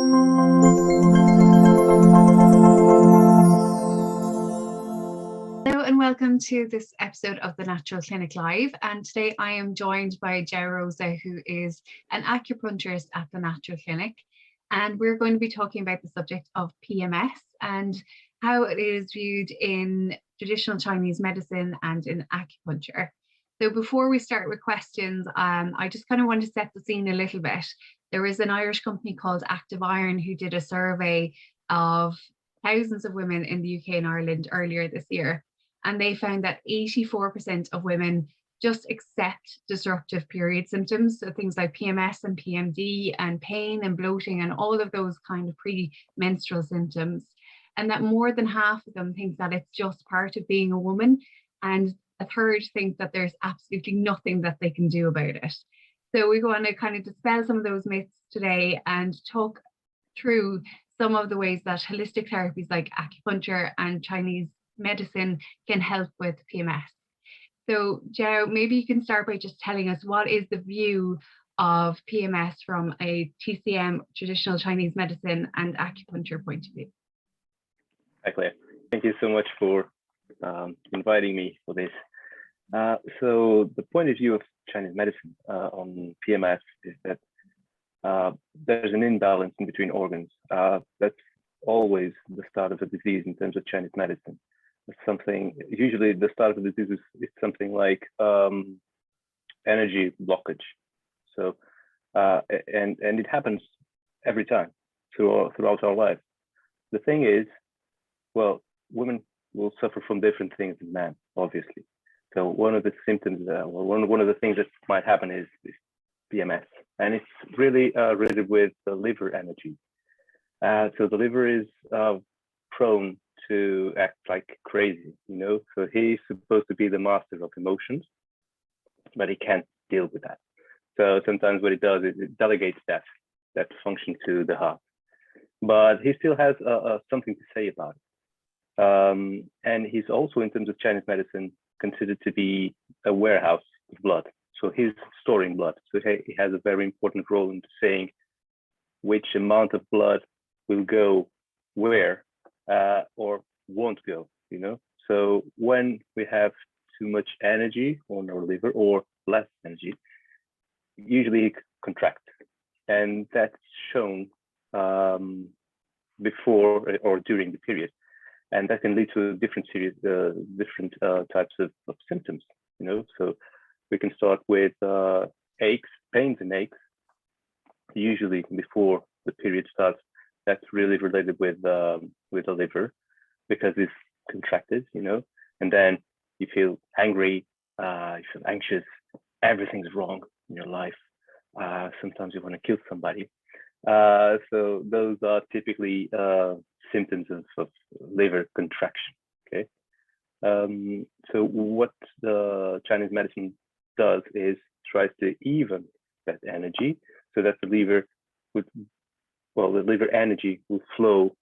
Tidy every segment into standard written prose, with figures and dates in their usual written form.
Hello and welcome to this episode of the Natural Clinic Live. And today I am joined by Joao Rosa, who is an acupuncturist at the Natural Clinic. And we're going to be talking about the subject of PMS and how it is viewed in traditional Chinese medicine and in acupuncture. So before we start with questions, I just kind of want to set the scene a little bit. There is an Irish company called Active Iron who did a survey of thousands of women in the UK and Ireland earlier this year. And they found that 84% of women just accept disruptive period symptoms. So things like PMS and PMD and pain and bloating and all of those kind of premenstrual symptoms. And that more than half of them think that it's just part of being a woman. And a third think that there's absolutely nothing that they can do about it. So we want to kind of dispel some of those myths today and talk through some of the ways that holistic therapies like acupuncture and Chinese medicine can help with PMS. So Joao, maybe you can start by just telling us what is the view of PMS from a TCM, traditional Chinese medicine and acupuncture point of view. Hi Claire, thank you so much for inviting me for this. So the point of view of Chinese medicine on PMS is that there's an imbalance in between organs. That's always the start of a disease in terms of Chinese medicine. It's something, usually the start of the disease is something like energy blockage. So, and it happens every time throughout our life. The thing is, well, women will suffer from different things than men, obviously. So one of the symptoms, one of the things that might happen is PMS, and it's really related with the liver energy. So the liver is prone to act like crazy, you know. So he's supposed to be the master of emotions, but he can't deal with that. So sometimes what it does is it delegates that function to the heart, but he still has something to say about it. And he's also, in terms of Chinese medicine, considered to be a warehouse of blood. So he's storing blood. So he has a very important role in saying which amount of blood will go where or won't go, you know. So when we have too much energy on our liver or less energy, usually it contracts. And that's shown before or during the period. And that can lead to different types of symptoms, you know. So we can start with aches, pains and aches, usually before the period starts. That's really related with the liver because it's contracted, you know. And then you feel angry, you feel anxious, everything's wrong in your life. Sometimes you want to kill somebody. So those are typically symptoms of liver contraction. Okay. So what the Chinese medicine does is tries to even that energy so that the liver the liver energy will flow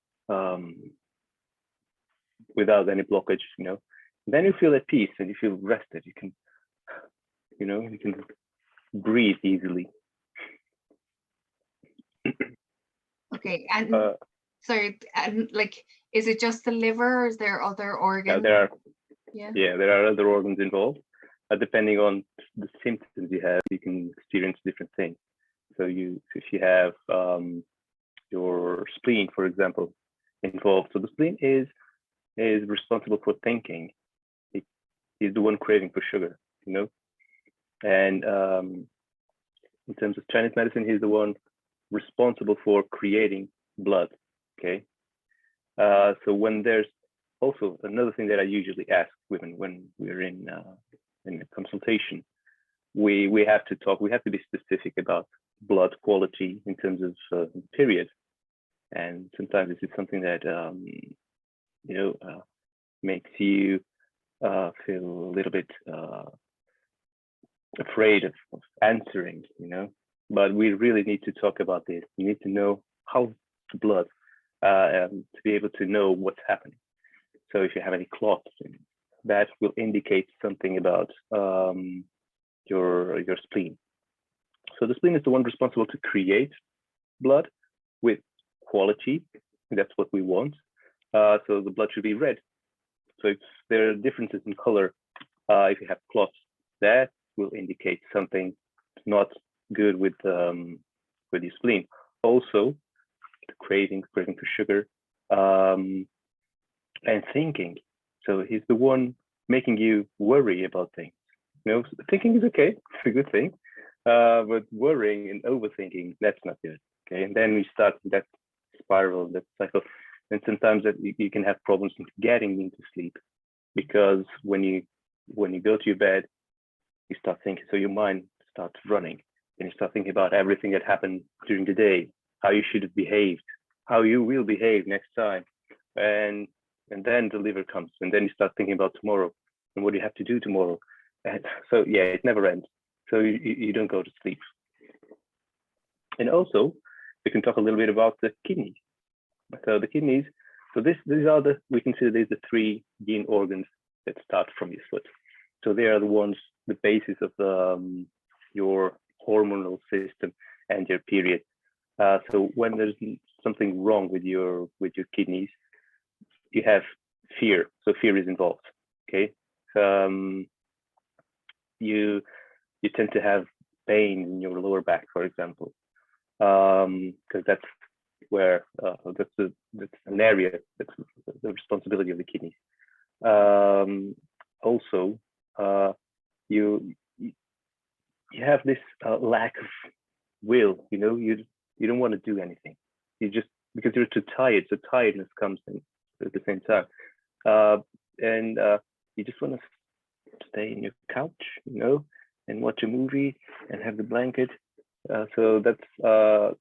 without any blockage, you know. And then you feel at peace and you feel rested. You can breathe easily. Okay, and sorry, and like, is it just the liver or is there other organs? There are other organs involved. Depending on the symptoms you have, you can experience different things. So if you have your spleen, for example, involved. So the spleen is responsible for thinking. It is the one craving for sugar, you know. And in terms of Chinese medicine, he's the one responsible for creating blood. Okay. So when there's also another thing that I usually ask women when we're in a consultation, we have to talk. We have to be specific about blood quality in terms of period. And sometimes this is something that makes you feel a little bit afraid of answering, you know. But we really need to talk about this. You need to know how the blood to be able to know what's happening. So if you have any clots, that will indicate something about your spleen. So the spleen is the one responsible to create blood with quality. That's what we want. So the blood should be red. So there are differences in color. If you have clots, that will indicate something not good with your spleen. Also, the craving for sugar, and thinking. So he's the one making you worry about things. Thinking is okay; it's a good thing. But worrying and overthinking, that's not good. Okay, and then we start that spiral, that cycle, and sometimes that you can have problems with getting into sleep, because when you go to your bed, you start thinking. So your mind starts running, and you start thinking about everything that happened during the day, how you should have behaved, how you will behave next time, and then the liver comes, and then you start thinking about tomorrow and what you have to do tomorrow. And so yeah, it never ends. So you don't go to sleep. And also, we can talk a little bit about the kidneys. So the kidneys, so these are we consider these the three yin organs that start from your foot. So they are the ones, the basis of your hormonal system and your period. So when there's something wrong with your kidneys, you have fear. So fear is involved. Okay. You tend to have pain in your lower back, for example, because that's where that's an area that's the responsibility of the kidneys. Also, you have this lack of will. You don't want to do anything. You just, because you're too tired. So tiredness comes in at the same time, and you just want to stay in your couch, and watch a movie and have the blanket. So that's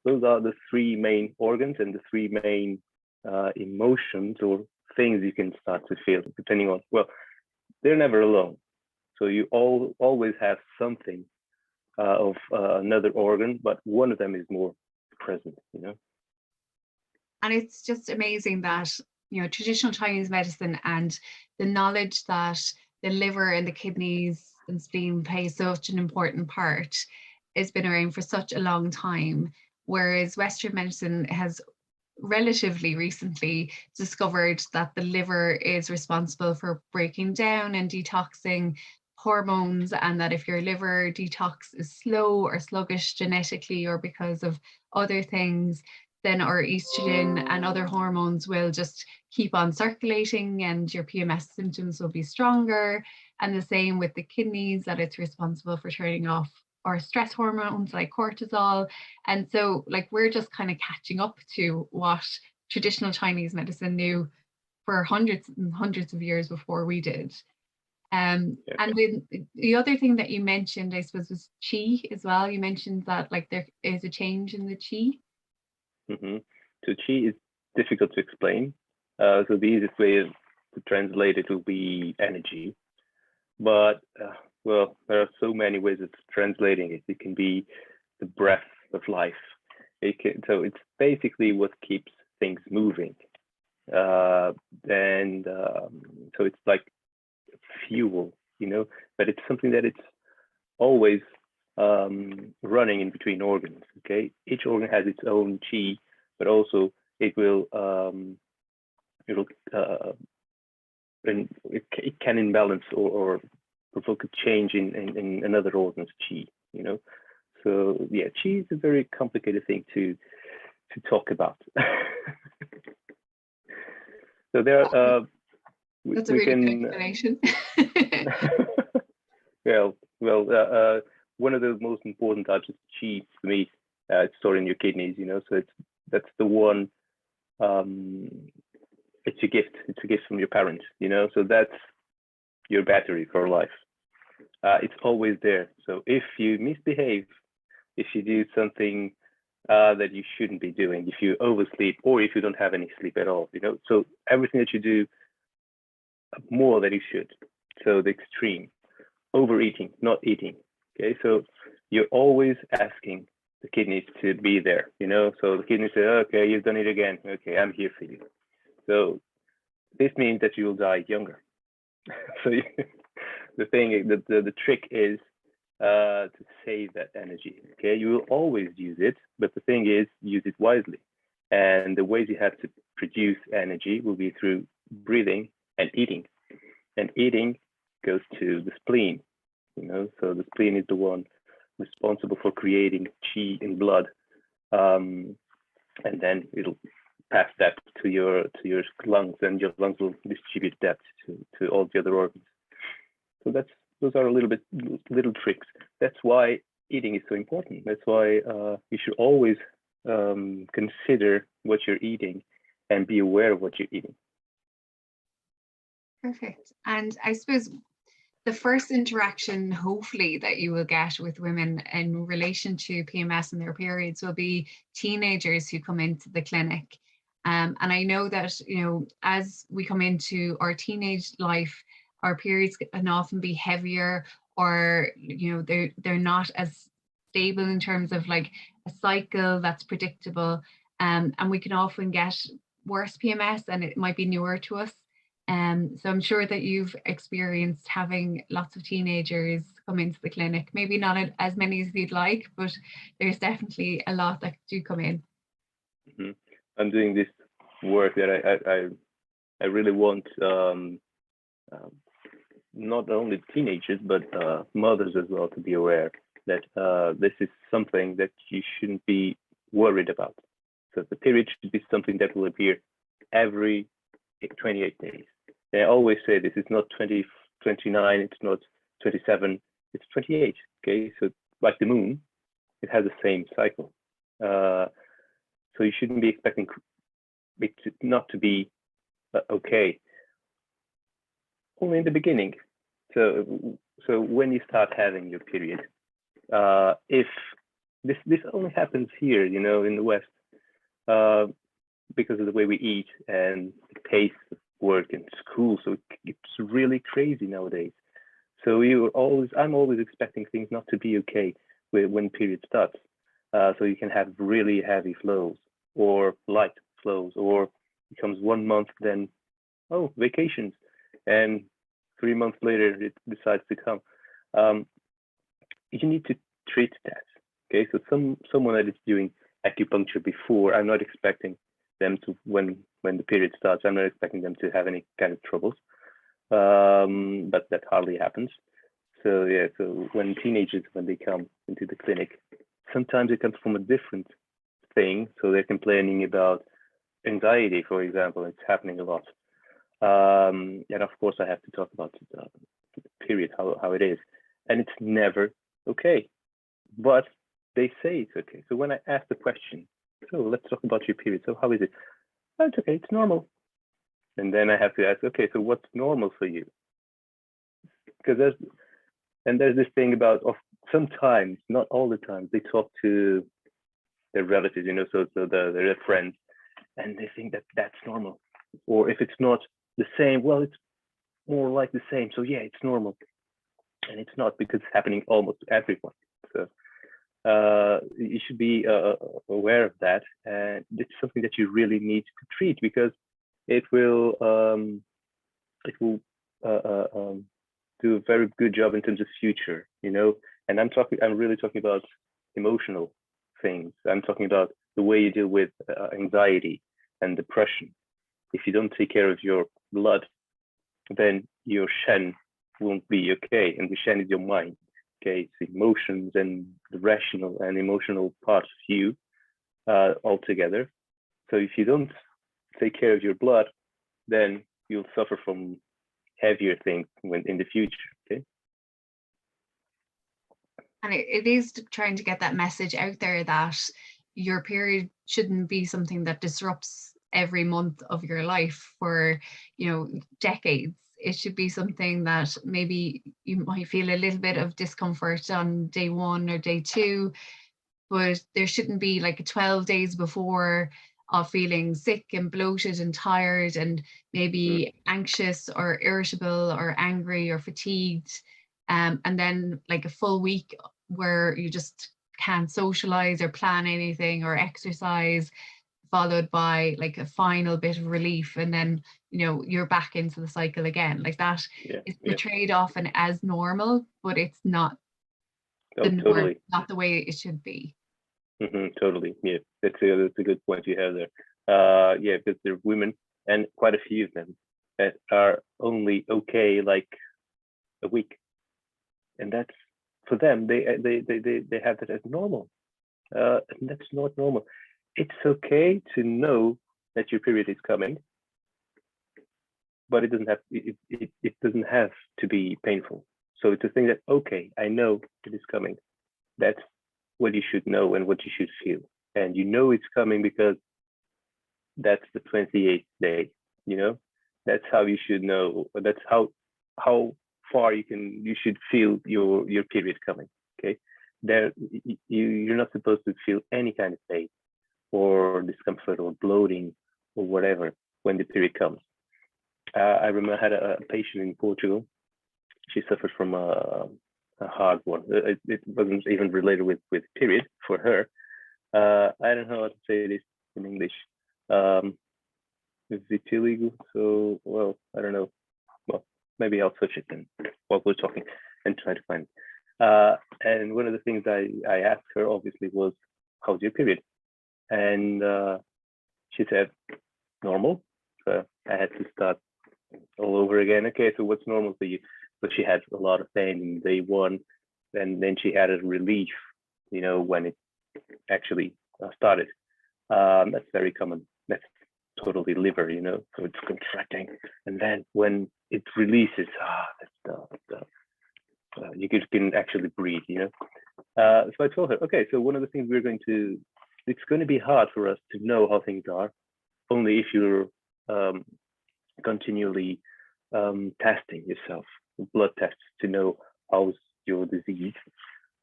those are the three main organs and the three main emotions or things you can start to feel, depending on, well, they're never alone. So you always have something of another organ, but one of them is more present, And it's just amazing that, traditional Chinese medicine and the knowledge that the liver and the kidneys and spleen play such an important part has been around for such a long time, whereas Western medicine has relatively recently discovered that the liver is responsible for breaking down and detoxing hormones, and that if your liver detox is slow or sluggish genetically or because of other things, then our estrogen and other hormones will just keep on circulating and your PMS symptoms will be stronger. And the same with the kidneys, that it's responsible for turning off our stress hormones like cortisol. And so we're just kind of catching up to what traditional Chinese medicine knew for hundreds and hundreds of years before we did. And then the other thing that you mentioned, I suppose, was qi as well. You mentioned that there is a change in the qi. Mm-hmm. So qi is difficult to explain. So the easiest way to translate it will be energy. But well, there are so many ways of translating it. It can be the breath of life. So it's basically what keeps things moving. So it's like fuel, but it's something that it's always running in between organs. Okay, each organ has its own qi, but also it can imbalance or provoke a change in another organ's qi. So yeah, qi is a very complicated thing to talk about. So there are. That's a really good explanation. Well, one of the most important types of qi for me, it's stored in your kidneys. So that's the one. It's a gift. It's a gift from your parents. So that's your battery for life. It's always there. So if you misbehave, if you do something that you shouldn't be doing, if you oversleep, or if you don't have any sleep at all, so everything that you do more than you should. So the extreme, overeating, not eating. Okay, so you're always asking the kidneys to be there. So the kidneys say, okay, you've done it again. Okay, I'm here for you. So this means that you will die younger. So the trick is to save that energy. Okay, you will always use it, but the thing is, use it wisely. And the ways you have to produce energy will be through breathing and eating. And eating goes to the spleen, so the spleen is the one responsible for creating qi in blood. And then it'll pass that to your lungs, and your lungs will distribute that to all the other organs. So those are little tricks. That's why eating is so important. That's why you should always consider what you're eating and be aware of what you're eating. Perfect. And I suppose the first interaction, hopefully, that you will get with women in relation to PMS and their periods will be teenagers who come into the clinic. And I know that, as we come into our teenage life, our periods can often be heavier, or, they're not as stable in terms of like a cycle that's predictable. And we can often get worse PMS, and it might be newer to us. So I'm sure that you've experienced having lots of teenagers come into the clinic, maybe not as many as you'd like, but there's definitely a lot that do come in. Mm-hmm. I'm doing this work that I really want not only teenagers, but mothers as well to be aware that this is something that you shouldn't be worried about. So the period should be something that will appear every 28 days. And I always say this is not 20, 29, it's not 27, it's 28. Okay, so like the moon, it has the same cycle. So you shouldn't be expecting it not to be okay. Only in the beginning. So when you start having your period, if this only happens here, in the West, because of the way we eat and the pace of work and school. So it's really crazy nowadays. So I'm always expecting things not to be okay when period starts. So you can have really heavy flows or light flows, or becomes 1 month, then vacations, and 3 months later it decides to come. You need to treat that. Okay, so someone that is doing acupuncture before, I'm not expecting them to, when the period starts, I'm not expecting them to have any kind of troubles, but that hardly happens. So yeah, so when teenagers, when they come into the clinic, sometimes it comes from a different thing. So they're complaining about anxiety, for example. It's happening a lot. And of course I have to talk about the period, how it is, and it's never okay, but they say it's okay. So when I ask the question, so let's talk about your period, so how is it? Oh, it's okay, it's normal. And then I have to ask, okay, so what's normal for you? Because there's this thing about, sometimes, not all the time, they talk to their relatives, so their friends, and they think that that's normal. Or if it's not the same, well, it's more like the same, so yeah, it's normal. And it's not, because it's happening almost to everyone. So you should be aware of that, and it's something that you really need to treat, because it will do a very good job in terms of future, and I'm really talking about emotional things. I'm talking about the way you deal with anxiety and depression. If you don't take care of your blood, then your Shen won't be okay, and the Shen is your mind. Okay, it's emotions and the rational and emotional parts of you all together. So if you don't take care of your blood, then you'll suffer from heavier things in the future. Okay. And it is trying to get that message out there that your period shouldn't be something that disrupts every month of your life for, decades. It should be something that maybe you might feel a little bit of discomfort on day 1 or day 2, but there shouldn't be like 12 days before of feeling sick and bloated and tired and maybe anxious or irritable or angry or fatigued. And then like a full week where you just can't socialize or plan anything or exercise, followed by like a final bit of relief, and then you're back into the cycle again. Like that is portrayed often as normal, but it's not the norm, totally. not the way it should be. Totally. Yeah, that's a good point you have there. Yeah, because there are women, and quite a few of them, that are only okay like a week, and that's for them. They have that as normal. And that's not normal. It's okay to know that your period is coming, but it doesn't have to be painful. So to think that, okay, I know it is coming, that's what you should know and what you should feel. And you know it's coming because that's the 28th day, you know? That's how you should know. That's how far you should feel your period coming. Okay. You're not supposed to feel any kind of pain or discomfort or bloating or whatever when the period comes. I remember I had a patient in Portugal. She suffered from a hard one. It wasn't even related with period for her. I don't know how to say this in English. Vitiligo. So, well, I don't know. Well, maybe I'll search it then while we're talking and try to find it. And one of the things I asked her obviously was, how's your period? And she said, normal. So I had to start all over again. Okay, so what's normal for you? So she had a lot of pain in day one, and then she had a relief, when it actually started. That's very common. That's totally liver, so it's contracting. And then when it releases, you can actually breathe, So I told her, okay, so one of the things it's going to be hard for us to know how things are, only if you're continually testing yourself, blood tests to know how's your disease.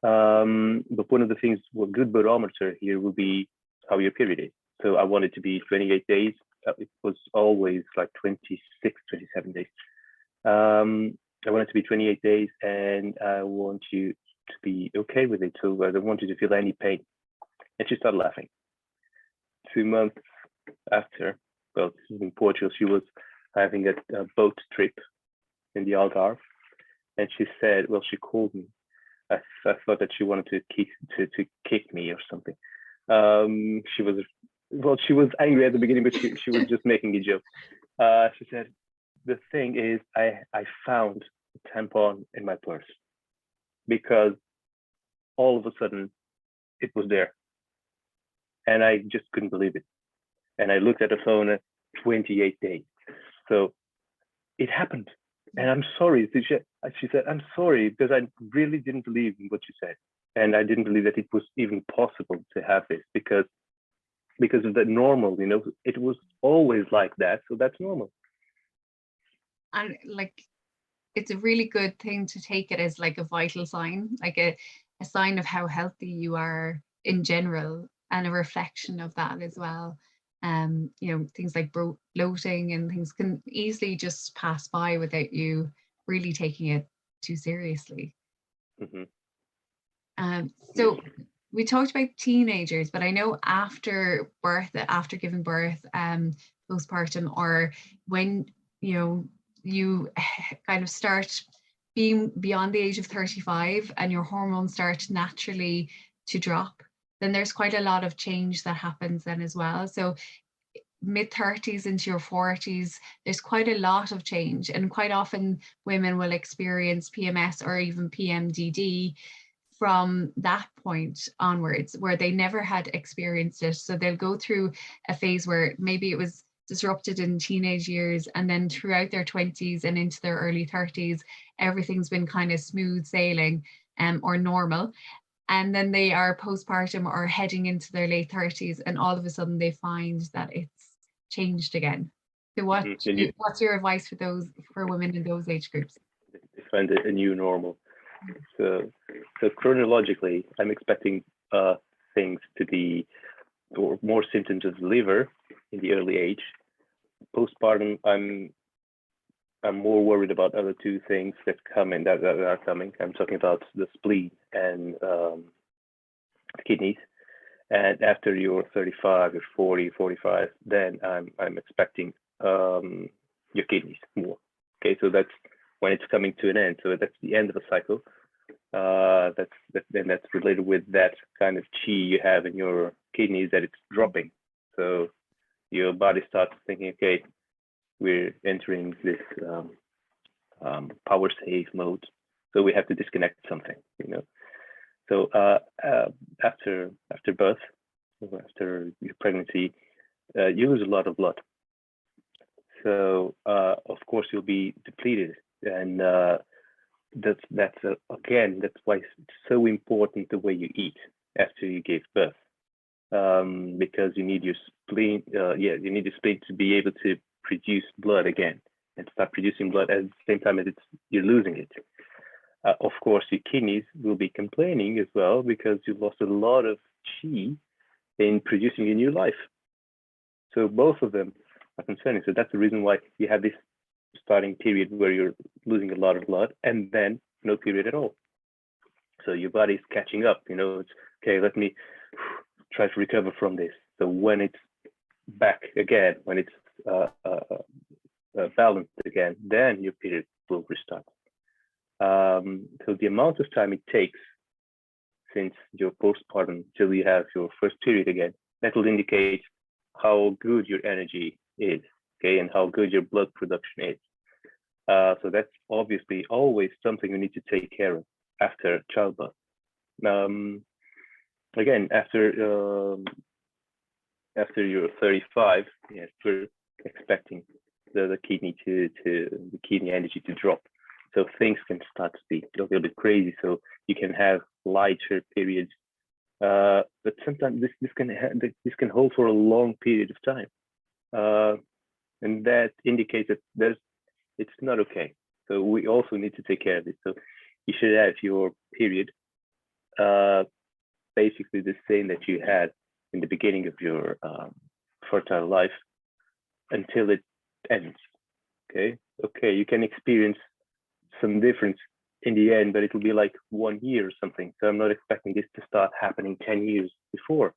But one of the things, a good barometer here would be how your period is. So I want it to be 28 days. It was always like 26, 27 days. I want it to be 28 days, and I want you to be okay with it. So I don't want you to feel any pain. And she started laughing. 2 months after, well, in Portugal, she was having a boat trip in the Algarve, and she said, well, she called me. I thought that she wanted to kick me or something. She was angry at the beginning, but she was just making a joke. She said, the thing is, I found a tampon in my purse because all of a sudden it was there, and I just couldn't believe it. And I looked at the phone at 28 days. So it happened. And I'm sorry. She said, I'm sorry, because I really didn't believe in what you said. And I didn't believe that it was even possible to have this because of the normal, it was always like that. So that's normal. And it's a really good thing to take it as like a vital sign, like a sign of how healthy you are in general, and a reflection of that as well. Things like bloating and things can easily just pass by without you really taking it too seriously. So we talked about teenagers, but I know after giving birth, postpartum, or when you kind of start being beyond the age of 35 and your hormones start naturally to drop, then there's quite a lot of change that happens then as well. So mid-30s into your 40s, there's quite a lot of change, and quite often women will experience PMS or even PMDD from that point onwards, where they never had experienced it. So they'll go through a phase where maybe it was disrupted in teenage years, and then throughout their 20s and into their early 30s, everything's been kind of smooth sailing or normal. And then they are postpartum or heading into their late 30s, and all of a sudden they find that it's changed again. So what's your advice for women in those age groups? They find it a new normal. So chronologically, I'm expecting things to be, or more symptoms of the liver in the early age. Postpartum, I'm more worried about other two things that are coming. I'm talking about the spleen and the kidneys. And after you're 35 or 40, 45, then I'm expecting your kidneys more. Okay, so that's when it's coming to an end. So that's the end of a cycle. That's related with that kind of chi you have in your kidneys, that it's dropping. So your body starts thinking, okay, we're entering this power save mode, so we have to disconnect something, So after birth, after your pregnancy, you lose a lot of blood. So of course you'll be depleted, and that's again, that's why it's so important the way you eat after you give birth, because you need your spleen. You need your spleen to be able to produce blood again and start producing blood at the same time as you're losing it. Of course, your kidneys will be complaining as well because you lost a lot of chi in producing a new life. So both of them are concerning. So that's the reason why you have this starting period where you're losing a lot of blood and then no period at all. So your body's catching up, it's okay, let me try to recover from this. So when it's back again, when it's balanced again, then your period will restart. So the amount of time it takes since your postpartum till you have your first period again, that will indicate how good your energy is, okay, and how good your blood production is. So that's obviously always something you need to take care of after childbirth. Again, after you're 35, yes, we're expecting the kidney the kidney energy to drop. So things can start to be a little bit crazy. So you can have lighter periods, but sometimes this can hold for a long period of time, and that indicates that it's not okay. So we also need to take care of it. So you should have your period basically the same that you had in the beginning of your fertile life until it ends. Okay, you can experience some difference in the end, but it will be like 1 year or something. So I'm not expecting this to start happening 10 years before.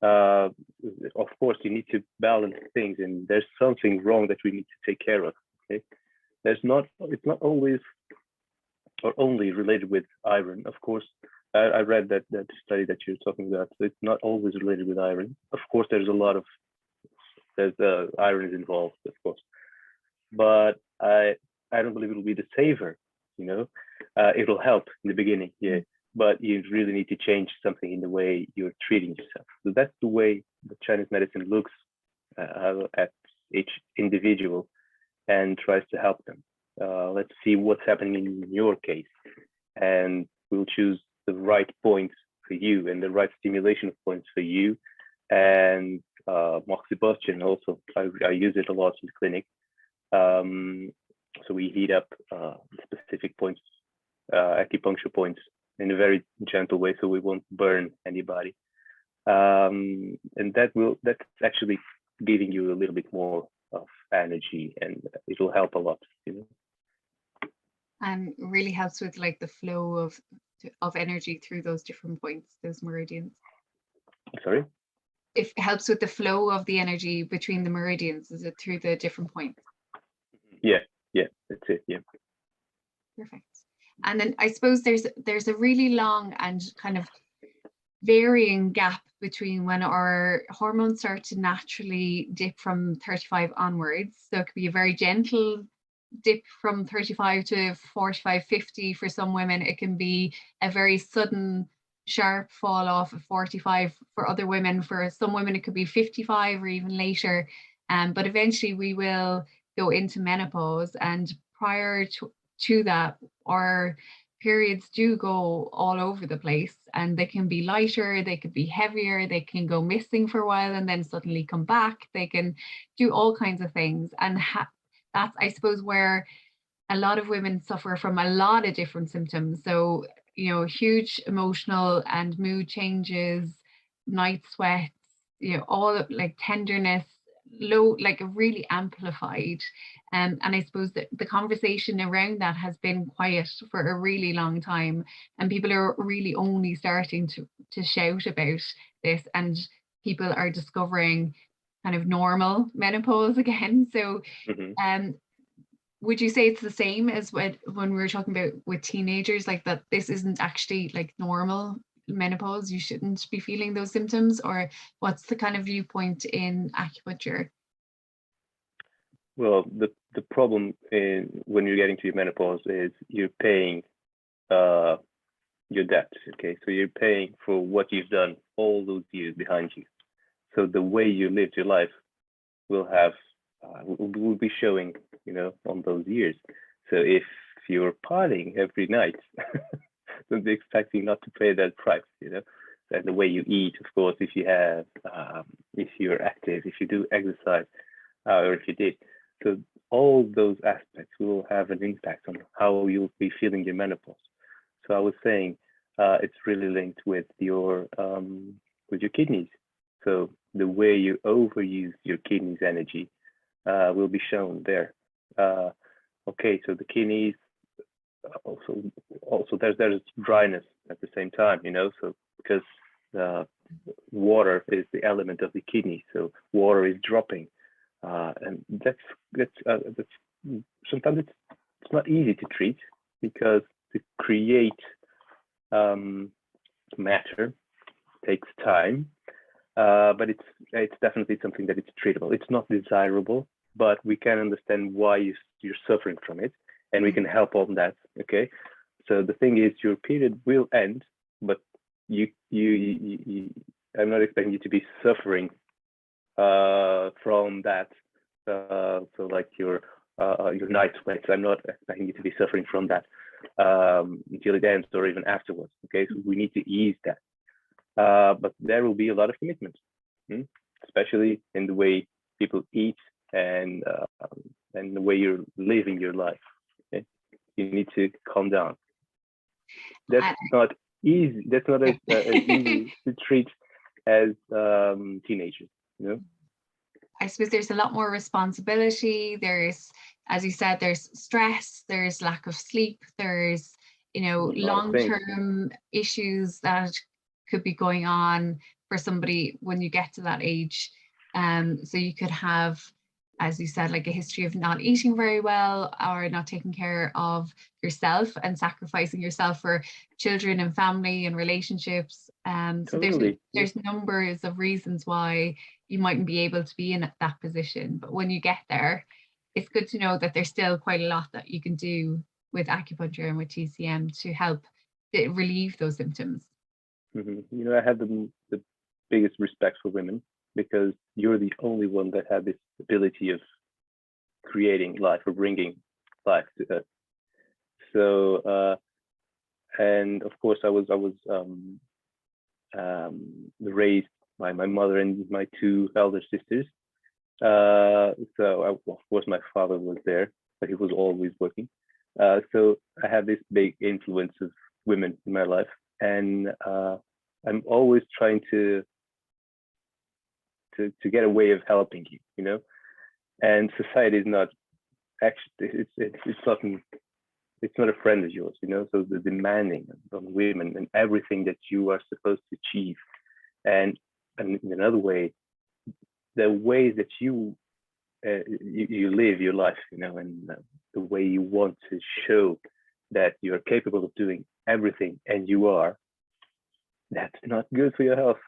Of course, you need to balance things, and there's something wrong that we need to take care of. Okay, it's not always or only related with iron. Of course, I read that study that you're talking about. So it's not always related with iron. Of course, there's iron is involved, of course, but I don't believe it'll be the saver. It'll help in the beginning, yeah, but you really need to change something in the way you're treating yourself. So that's the way the Chinese medicine looks at each individual and tries to help them. Let's see what's happening in your case, and we'll choose the right points for you and the right stimulation points for you. And Moxibustion also, I use it a lot in the clinic. So we heat up specific points, acupuncture points, in a very gentle way, so we won't burn anybody. And that's actually giving you a little bit more of energy, and it will help a lot. And really helps with like the flow of energy through those different points, those meridians. Sorry? It helps with the flow of the energy between the meridians, is it through the different points? Yeah, that's it, yeah. Perfect. And then I suppose there's a really long and kind of varying gap between when our hormones start to naturally dip from 35 onwards. So it could be a very gentle dip from 35 to 45, 50 for some women. It can be a very sudden, sharp fall off of 45 for other women. For some women, it could be 55 or even later. But eventually we will go into menopause, and prior to that, our periods do go all over the place, and they can be lighter, they could be heavier, they can go missing for a while and then suddenly come back. They can do all kinds of things, and that's, I suppose, where a lot of women suffer from a lot of different symptoms. So, huge emotional and mood changes, night sweats, all like tenderness, low, like really amplified. And I suppose that the conversation around that has been quiet for a really long time, and people are really only starting to shout about this, and people are discovering kind of normal menopause again. So would you say it's the same as when we were talking about with teenagers, like that this isn't actually like normal menopause, you shouldn't be feeling those symptoms, or what's the kind of viewpoint in acupuncture? Well, the problem when you're getting to your menopause is you're paying uh, your debt. Okay, so you're paying for what you've done all those years behind you. So the way you lived your life will have will be showing, on those years. So if you're partying every night, don't be expecting not to pay that price. And the way you eat, of course, if you're active, if you do exercise, or if you did. So all those aspects will have an impact on how you'll be feeling your menopause. So I was saying it's really linked with your kidneys. So the way you overuse your kidneys' energy will be shown there. Okay, so the kidneys also there's dryness at the same time, so because water is the element of the kidney, so water is dropping, and that's sometimes it's not easy to treat because to create matter takes time, but it's definitely something that it's treatable. It's not desirable, but we can understand why you're suffering from it, and we can help on that. Okay, so the thing is, your period will end, but you I'm not expecting you to be suffering from that. So like your night sweats, I'm not expecting you to be suffering from that until it ends or even afterwards. Okay, so we need to ease that. But there will be a lot of commitment, especially in the way people eat and the way you're living your life. Okay? You need to calm down. That's not easy. That's not as easy to treat as teenagers. I suppose there's a lot more responsibility. There's, as you said, there's stress, there's lack of sleep, there's, long-term issues that could be going on for somebody when you get to that age. So you could have, as you said, like a history of not eating very well or not taking care of yourself and sacrificing yourself for children and family and relationships. So there's numbers of reasons why you mightn't be able to be in that position. But when you get there, it's good to know that there's still quite a lot that you can do with acupuncture and with TCM to help relieve those symptoms. Mm-hmm. I have the biggest respect for women because you're the only one that had this ability of creating life or bringing life to us. So, and of course, I was raised by my mother and my two elder sisters. So, of course, my father was there, but he was always working. So I have this big influence of women in my life, and I'm always trying to get a way of helping you, and society is not actually it's not a friend of yours, so the demanding on women and everything that you are supposed to achieve, and in another way, the ways that you live your life, and the way you want to show that you're capable of doing everything, and you are, that's not good for your health,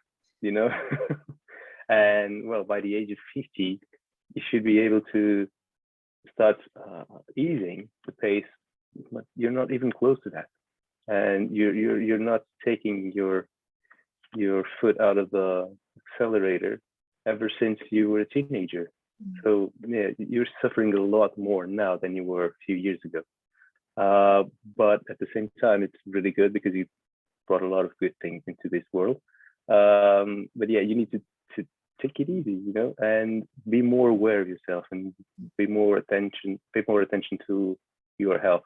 And well, by the age of 50, you should be able to start easing the pace, but you're not even close to that, and you're not taking your foot out of the accelerator ever since you were a teenager. So yeah, you're suffering a lot more now than you were a few years ago. But at the same time, it's really good because you brought a lot of good things into this world. But yeah, you need to take it easy, and be more aware of yourself and pay more attention to your health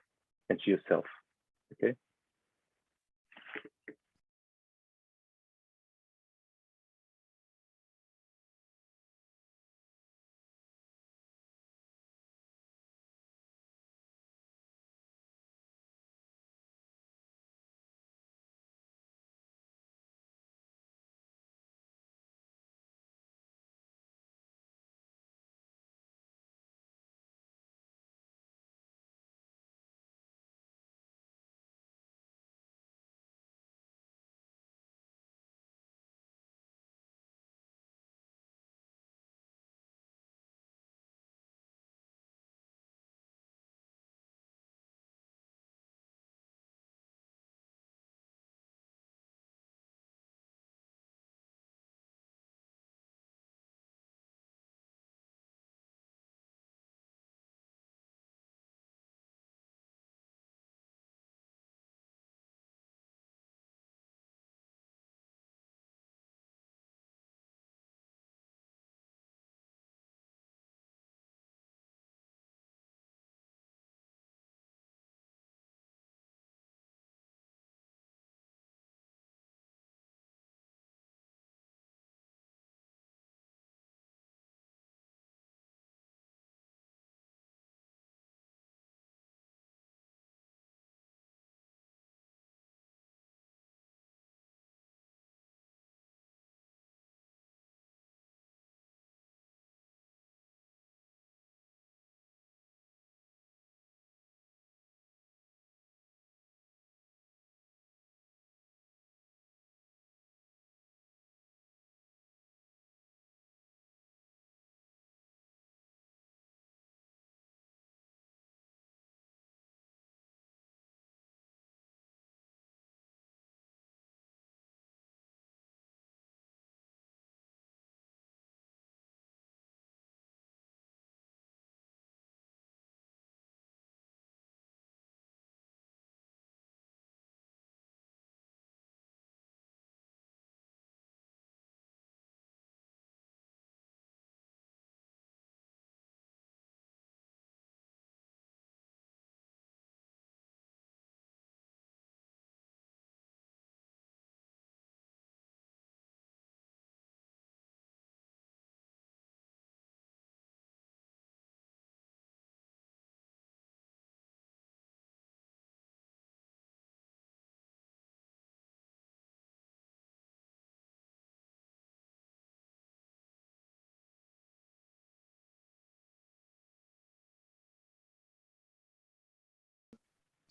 and to yourself. Okay.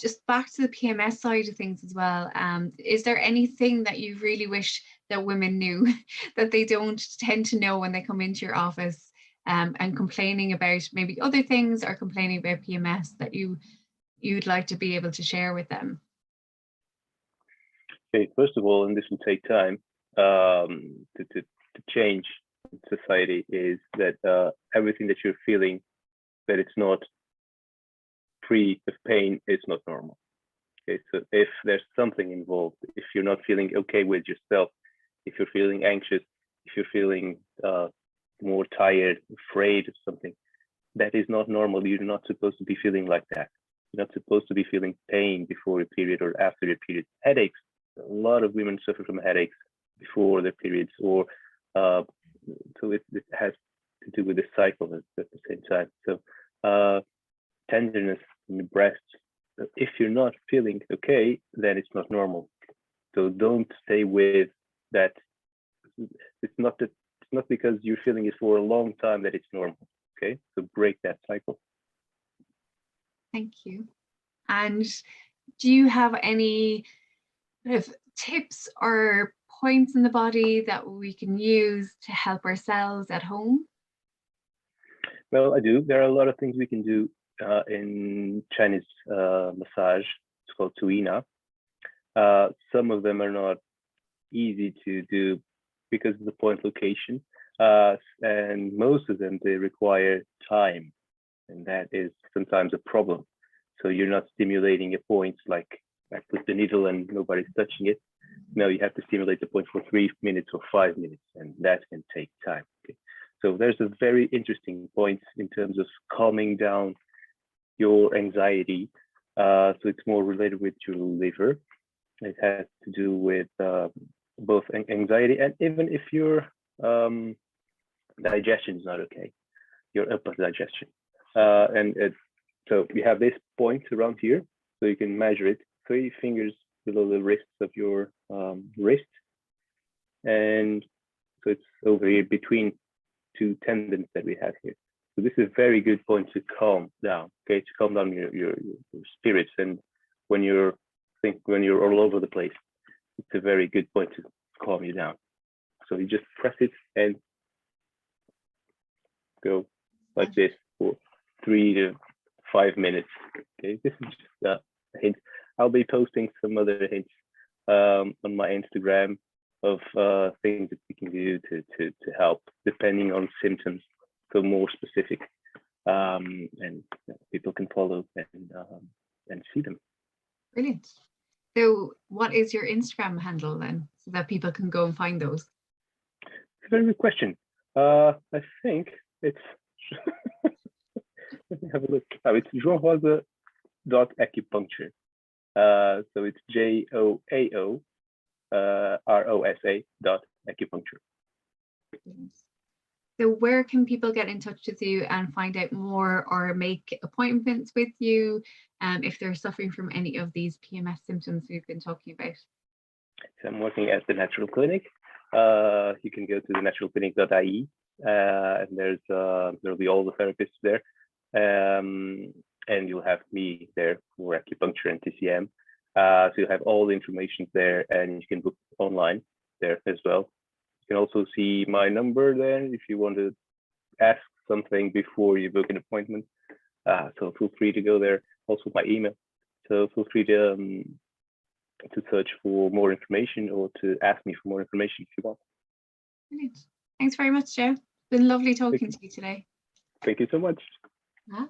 just back to the PMS side of things as well, is there anything that you really wish that women knew that they don't tend to know when they come into your office, and complaining about maybe other things or complaining about PMS that you'd like to be able to share with them? Okay, first of all, and this will take time to change in society, is that everything that you're feeling, that it's not free of pain, is not normal. Okay, so if there's something involved, if you're not feeling okay with yourself, if you're feeling anxious, if you're feeling more tired, afraid of something, that is not normal. You're not supposed to be feeling like that. You're not supposed to be feeling pain before your period or after your period. Headaches. A lot of women suffer from headaches before their periods, or so it has to do with the cycle at the same time. So tenderness in the breasts. If you're not feeling okay, then it's not normal. So don't stay with that. It's not because you're feeling it for a long time that it's normal. Okay, so break that cycle. Thank you. And do you have any kind of tips or points in the body that we can use to help ourselves at home? Well, I do. There are a lot of things we can do in Chinese massage. It's called Tuina. Some of them are not easy to do because of the point location, and most of them, they require time, and that is sometimes a problem. So you're not stimulating a point like with the needle and nobody's touching it. No, you have to stimulate the point for 3 minutes or 5 minutes, and that can take time. Okay? So there's a very interesting point in terms of calming down your anxiety. So it's more related with your liver. It has to do with both anxiety, and even if your digestion is not okay, your upper digestion. So you have this point around here, so you can measure it 3 fingers below the wrists of your wrist, and so it's over here between 2 tendons that we have here. So this is a very good point to calm down. Okay, to calm down your spirits, and when you're all over the place, it's a very good point to calm you down. So you just press it and go like this for 3 to 5 minutes. Okay, this is just a hint. I'll be posting some other hints on my Instagram of things that we can do to help depending on symptoms, so more specific, and people can follow and see them. Brilliant. So what is your Instagram handle then, so that people can go and find those? It's a very good question. I think it's let me have a look. Oh, it's Joao Rosa .acupuncture. So it's JOAO ROSA .acupuncture. So where can people get in touch with you and find out more or make appointments with you if they're suffering from any of these PMS symptoms we've been talking about? So I'm working at the Natural Clinic. You can go to the naturalclinic.ie, and there'll be all the therapists there, and you'll have me there for acupuncture and TCM. So you'll have all the information there, and you can book online there as well. You can also see my number there if you want to ask something before you book an appointment. So feel free to go there. Also my email. So feel free to search for more information or to ask me for more information if you want. Brilliant. Thanks very much, Joe. It's been lovely talking to you today. Thank you so much. Bye.